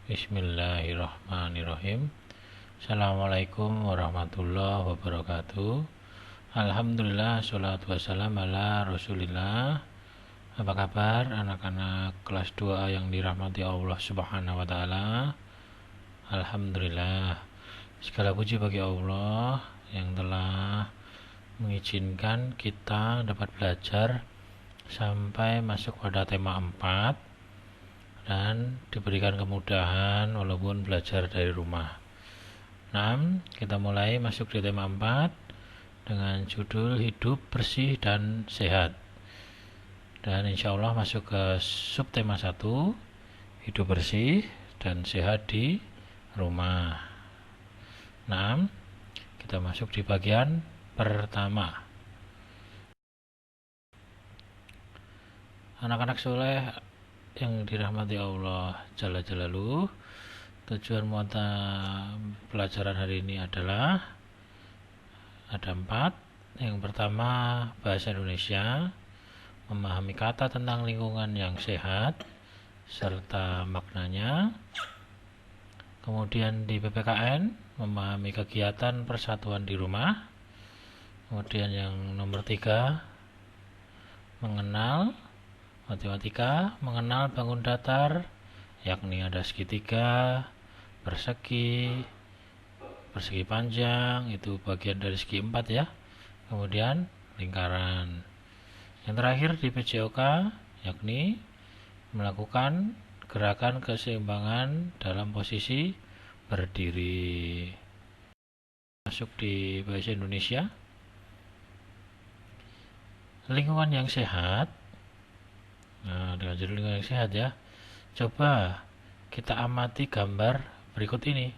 Bismillahirrahmanirrahim. Assalamualaikum warahmatullahi wabarakatuh. Alhamdulillah, sholatu wassalam ala rasulillah. Apa kabar anak-anak kelas 2A yang dirahmati Allah subhanahu wa ta'ala? Alhamdulillah, segala puji bagi Allah yang telah mengizinkan kita dapat belajar sampai masuk pada tema 4 dan diberikan kemudahan walaupun belajar dari rumah. Nah, kita mulai masuk di tema 4 dengan judul hidup bersih dan sehat. Dan insya Allah masuk ke subtema 1, hidup bersih dan sehat di rumah. Nah, kita masuk di bagian pertama. Anak-anak soleh yang dirahmati Allah Jalla Jalaluhu, tujuan mata pelajaran hari ini adalah ada 4. Yang pertama, bahasa Indonesia, memahami kata tentang lingkungan yang sehat serta maknanya. Kemudian di PPKN, memahami kegiatan persatuan di rumah. Kemudian yang nomor 3, mengenal matematika, mengenal bangun datar, yakni ada segitiga, persegi panjang, itu bagian dari segi 4 ya. Kemudian lingkaran. Yang terakhir di PJOK, yakni melakukan gerakan keseimbangan dalam posisi berdiri. Masuk di bahasa Indonesia, lingkungan yang sehat. Nah, dengan judul lingkungan yang sehat ya. Coba kita amati gambar berikut ini.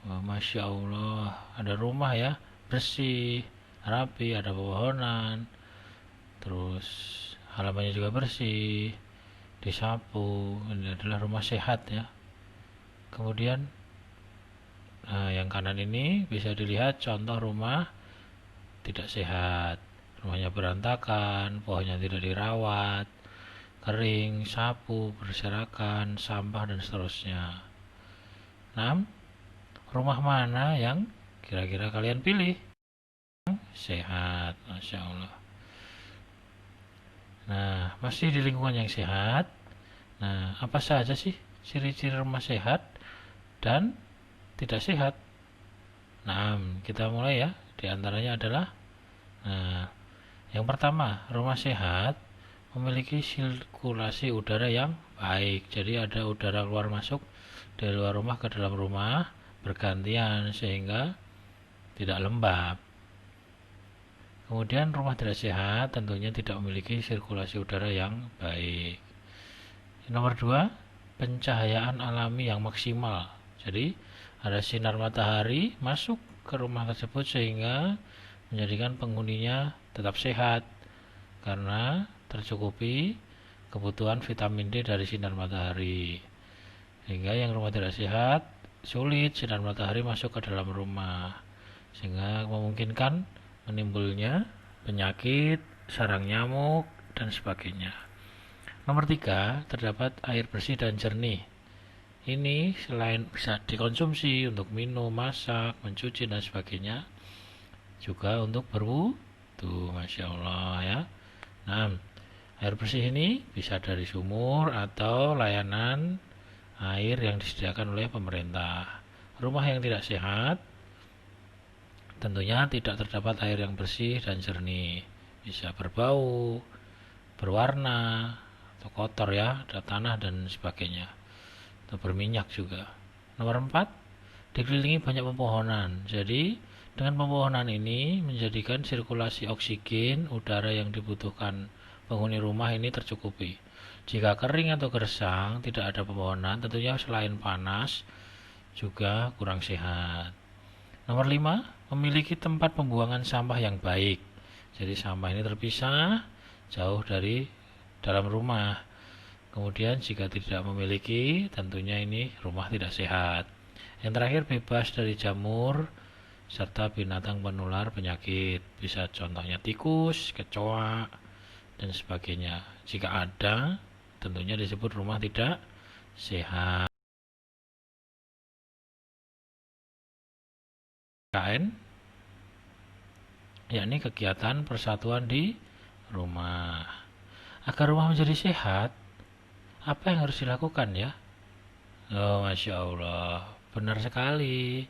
Wah, Masya Allah, ada rumah ya, bersih, rapi, ada pepohonan, terus halamannya juga bersih, disapu. Ini adalah rumah sehat ya. Kemudian yang kanan ini bisa dilihat contoh rumah tidak sehat. Rumahnya berantakan, pohonnya tidak dirawat, kering, sapu, berserakan, sampah, dan seterusnya. 6. Rumah mana yang kira-kira kalian pilih? Sehat, Masya Allah. Nah, masih di lingkungan yang sehat. Nah, apa saja sih ciri-ciri rumah sehat dan tidak sehat? Nah, kita mulai ya. Di antaranya adalah, yang pertama, rumah sehat memiliki sirkulasi udara yang baik. Jadi ada udara keluar masuk dari luar rumah ke dalam rumah bergantian sehingga tidak lembab. Kemudian rumah tidak sehat tentunya tidak memiliki sirkulasi udara yang baik. Nomor 2, pencahayaan alami yang maksimal. Jadi ada sinar matahari masuk ke rumah tersebut sehingga menjadikan penghuninya tetap sehat karena tercukupi kebutuhan vitamin D dari sinar matahari. Sehingga yang rumah tidak sehat, sulit sinar matahari masuk ke dalam rumah, sehingga memungkinkan menimbulnya penyakit, sarang nyamuk, dan sebagainya. Nomor 3, terdapat air bersih dan jernih. Ini selain bisa dikonsumsi untuk minum, masak, mencuci, dan sebagainya, juga untuk berwudu. Masya Allah ya. Nah, air bersih ini bisa dari sumur atau layanan air yang disediakan oleh pemerintah. Rumah yang tidak sehat tentunya tidak terdapat air yang bersih dan jernih. Bisa berbau, berwarna, atau kotor ya, ada tanah dan sebagainya. Atau berminyak juga. Nomor 4, dikelilingi banyak pepohonan. Jadi dengan pepohonan ini menjadikan sirkulasi oksigen udara yang dibutuhkan penghuni rumah ini tercukupi. Jika kering atau gersang, tidak ada pepohonan, tentunya selain panas juga kurang sehat. Nomor 5, memiliki tempat pembuangan sampah yang baik. Jadi sampah ini terpisah jauh dari dalam rumah. Kemudian jika tidak memiliki, tentunya ini rumah tidak sehat. Yang terakhir, bebas dari jamur serta binatang penular penyakit. Bisa contohnya tikus, kecoa, dan sebagainya. Jika ada, tentunya disebut rumah tidak sehat. KN, yakni kegiatan persatuan di rumah. Agar rumah menjadi sehat, apa yang harus dilakukan ya? Oh, Masya Allah, benar sekali.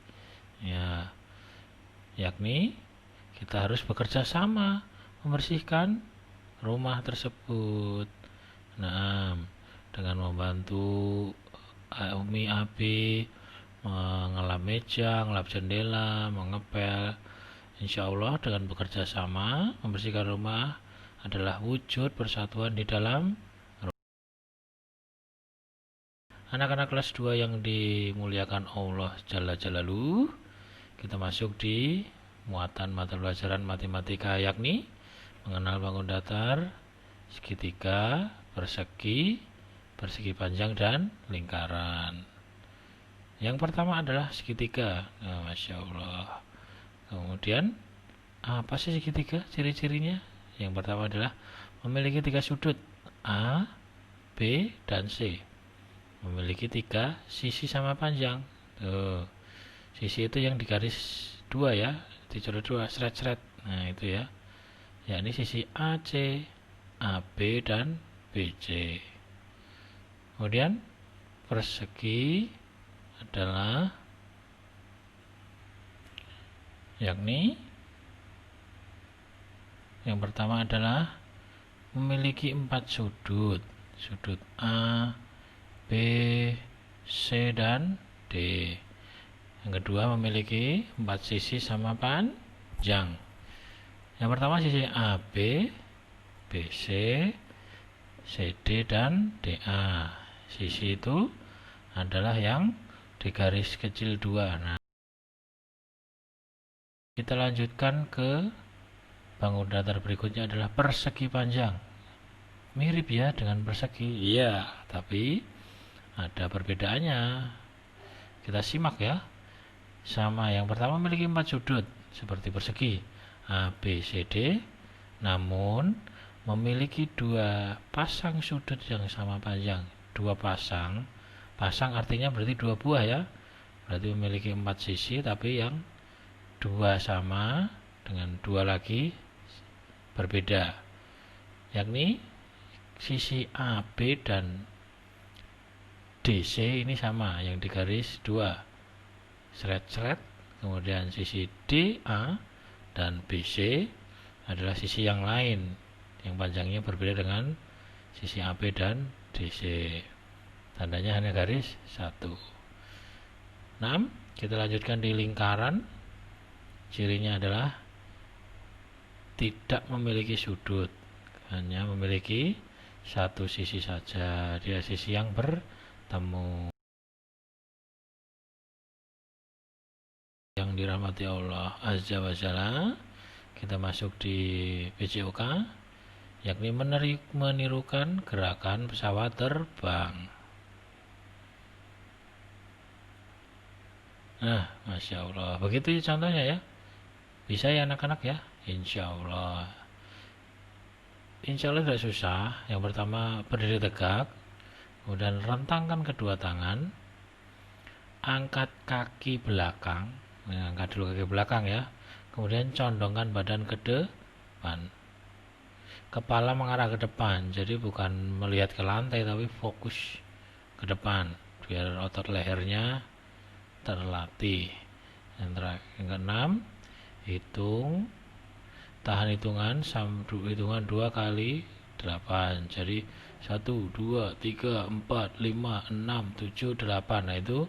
Ya, yakni kita harus bekerja sama membersihkan rumah tersebut. Nah, dengan membantu Umi Abi mengelap meja, ngelap jendela, mengepel. Insya Allah dengan bekerja sama membersihkan rumah adalah wujud persatuan di dalam rumah. Anak-anak kelas 2 yang dimuliakan Allah Jalla Jalaluhu, kita masuk di muatan mata pelajaran matematika, yakni mengenal bangun datar, segitiga, persegi, persegi panjang, dan lingkaran. Yang pertama adalah segitiga. Nah, Masya Allah. Kemudian apa sih segitiga? Ciri-cirinya? Yang pertama adalah memiliki 3 sudut, A, B, dan C. Memiliki 3 sisi sama panjang. Tuh. Sisi itu yang digaris 2 ya, dicoret 2, seret-seret. Nah, itu ya. Yakni sisi AC, AB, dan BC. Kemudian persegi adalah yakni yang pertama adalah memiliki 4 sudut. Sudut A, B, C, dan D. Yang kedua memiliki 4 sisi sama panjang. Yang pertama sisi AB, BC, CD, dan DA. Sisi itu adalah yang digaris kecil 2. Nah, kita lanjutkan ke bangun datar berikutnya adalah persegi panjang. Mirip ya dengan persegi. Iya, tapi ada perbedaannya. Kita simak ya. Sama, yang pertama memiliki 4 sudut seperti persegi A, B, C, D, namun memiliki 2 pasang sudut yang sama panjang. 2 pasang. Pasang artinya berarti 2 buah ya. Berarti memiliki 4 sisi, tapi yang 2 sama dengan 2 lagi berbeda. Yakni sisi A, B, dan DC ini sama, yang digaris 2. Seret-seret. Kemudian sisi DA dan BC adalah sisi yang lain, yang panjangnya berbeda dengan sisi AB dan DC. Tandanya hanya garis 1. 6. Kita lanjutkan di lingkaran. Cirinya adalah tidak memiliki sudut, hanya memiliki 1 sisi saja. Dia sisi yang bertemu. Yang dirahmati Allah Azza wa Jalla, kita masuk di PJOK, yakni menirukan gerakan pesawat terbang. Nah, Masya Allah, begitu ya contohnya ya. Bisa ya anak-anak ya, Insya Allah. Insya Allah tidak susah. Yang pertama berdiri tegak, kemudian rentangkan kedua tangan, angkat kaki belakang. Angkat dulu kaki belakang ya. Kemudian condongkan badan ke depan. Kepala mengarah ke depan. Jadi bukan melihat ke lantai, tapi fokus ke depan. Biar otot lehernya terlatih. Yang keenam, tahan hitungan 2 kali 8. Jadi 1, 2, 3, 4, 5, 6, 7, 8. Nah, itu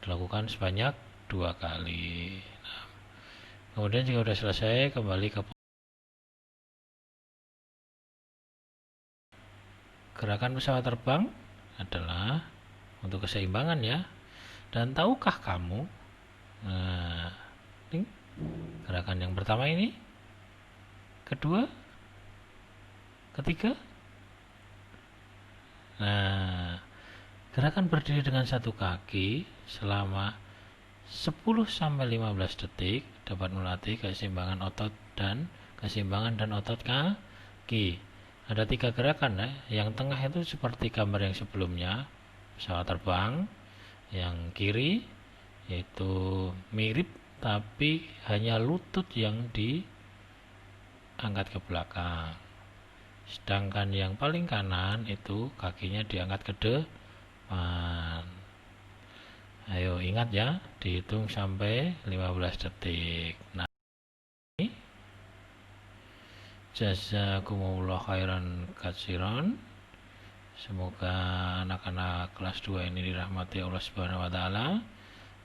dilakukan sebanyak 2 kali. Nah, kemudian jika sudah selesai, kembali ke gerakan pesawat terbang adalah untuk keseimbangan ya. Dan tahukah kamu, nah, ini gerakan yang pertama ini, kedua, ketiga. Nah, gerakan berdiri dengan 1 kaki selama 10-15 detik dapat melatih keseimbangan otot dan otot kaki. Ada 3 gerakan ya. Yang tengah itu seperti gambar yang sebelumnya, pesawat terbang. Yang kiri yaitu mirip tapi hanya lutut yang diangkat ke belakang. Sedangkan yang paling kanan itu kakinya diangkat ke depan. Ayo ingat ya, dihitung sampai 15 detik. Nah, jazakumullah khairan katsiran. Semoga anak-anak kelas 2 ini dirahmati Allah Subhanahu wa taala,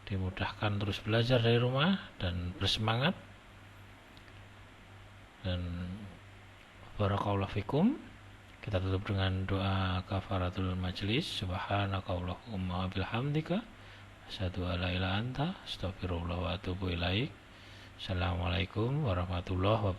dimudahkan terus belajar dari rumah dan bersemangat. Dan barakallahu fikum. Kita tutup dengan doa kafaratul majlis. Subhanakallahumma wa bihamdika asyhadu an la ilaha illa anta astaghfirullah wa atubu ilaik. Assalamualaikum warahmatullahi wabarakatuh.